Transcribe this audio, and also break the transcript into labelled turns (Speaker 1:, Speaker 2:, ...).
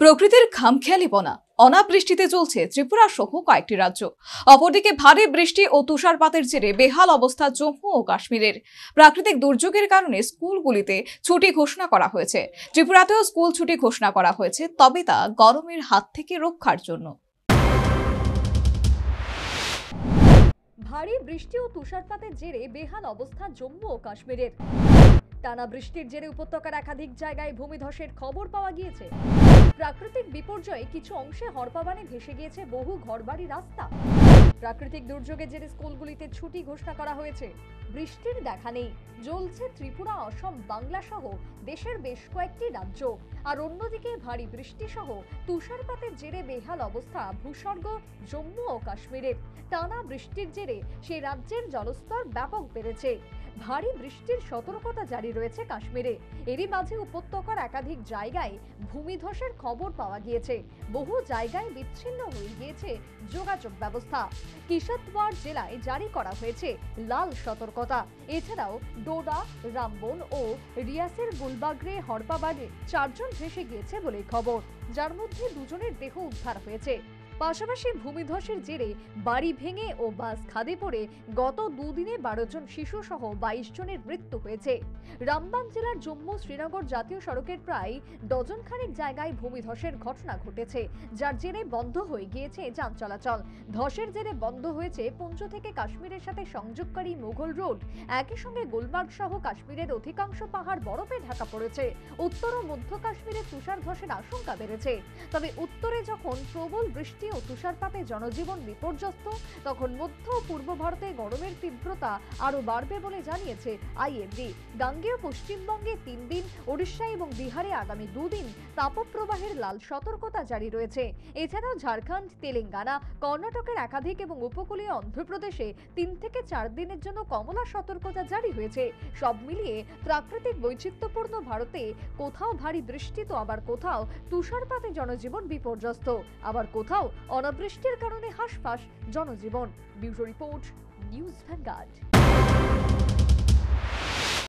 Speaker 1: প্রকৃতির খামখেয়ালিপনা অনাবৃষ্টিতে চলছে ত্রিপুরা সহ কয়েকটি রাজ্য। অপরদিকে ভারী বৃষ্টি ও তুষারপাতের জেরে বেহাল অবস্থা জম্মু ও কাশ্মীরের। প্রাকৃতিক দুর্যোগের কারণে স্কুলগুলিতে ছুটি ঘোষণা করা হয়েছে। ত্রিপুরাতেও স্কুল ছুটি ঘোষণা করা হয়েছে, তবে তা গরমের হাত থেকে রক্ষার জন্য।
Speaker 2: ভারী বৃষ্টি ও তুষারপাতের জেরে বেহাল অবস্থা জম্মু ও কাশ্মীরের। টানা বৃষ্টির জেরে উপত্যকার একাধিক জায়গায় ভূমিধসের খবর পাওয়া গিয়েছে। প্রাকৃতিক বিপর্যয়ে কিছু অংশে হড়পাবানে ভেসে গিয়েছে বহু ঘরবাড়ি, রাস্তা। প্রাকৃতিক দুর্যোগের জেরে স্কুলগুলিতে ছুটি ঘোষণা করা হয়েছে। বৃষ্টির দেখা নেই, জ্বলছে ত্রিপুরা, অসম, বাংলা সহ দেশের বেশ কয়েকটি রাজ্য। আর অন্যদিকে ভারী বৃষ্টি সহ তুষারপাতের জেরে বেহাল অবস্থা ভূস্বর্গ জম্মু ও কাশ্মীরের। টানা বৃষ্টির জেরে সেই রাজ্যের জলস্তর ব্যাপক বেড়েছে। ভারী বৃষ্টির সতর্কতা জারি রয়েছে কাশ্মীরে। এরই মাঝে উপত্যকার একাধিক জায়গায় ভূমিধসের খবর পাওয়া গিয়েছে। বহু জায়গায় বিচ্ছিন্ন হয়ে গিয়েছে যোগাযোগ ব্যবস্থা। কিশতওয়াড় জেলায় জারি করা হয়েছে লাল সতর্কতা। এছাড়াও ডোডা, রামবন ও রিয়াসের গুলবাগরে হড়পাবানে 4 জন ভেসে গিয়েছে বলে খবর, যার মধ্যে 2 জনের দেহ উদ্ধার হয়েছে। পাশাপাশি ভূমিধসের জেরে বাড়ি ভেঙে ও বাস খাদে পড়ে গত 2 দিনে 12 জন শিশু সহ 22 জনের মৃত্যু হয়েছে। রামবান জেলার জম্মু শ্রীনগর জাতীয় সড়কের প্রায় ডজনখানেক জায়গায় ভূমিধসের ঘটনা ঘটেছে, যার জেরে বন্ধ হয়ে গিয়েছে যান চলাচল। ধসের জেরে বন্ধ হয়েছে পুঞ্চ থেকে কাশ্মীরের সাথে সংযোগকারী মুঘল রোড। একই সঙ্গে গুলমার্গ সহ কাশ্মীরের অধিকাংশ পাহাড় বরফে ঢাকা পড়েছে। উত্তর ও মধ্য কাশ্মীরে তুষার ধসের আশঙ্কা বেড়েছে। তবে উত্তরে যখন প্রবল বৃষ্টি ও তুষারপাতে জনজীবন বিপর্যস্ত, তখন মধ্য ও পূর্ব ভারতে গরমের তীব্রতা আরো বাড়বে বলে জানিয়েছে আইএমডি। গাঙ্গেয় পশ্চিমবঙ্গে 3 দিন, ওড়িশা এবং বিহারে আগামী 2 দিন তাপপ্রবাহের লাল সতর্কতা জারি রয়েছে। এছাড়াও ঝাড়খণ্ড, তেলেঙ্গানা, কর্ণাটকের একাধিক এবং উপকূলীয় অন্ধ্রপ্রদেশে 3 থেকে 4 দিনের জন্য কমলা সতর্কতা জারি হয়েছে। সব মিলিয়ে প্রাকৃতিক বৈচিত্র্যপূর্ণ ভারতে কোথাও ভারী বৃষ্টি তো আবার কোথাও তুষারপাতে জনজীবন বিপর্যস্ত, আবার কোথাও অনাবৃষ্টির কারণে হাঁসফাঁস জনজীবন। Bureau report, news vanguard.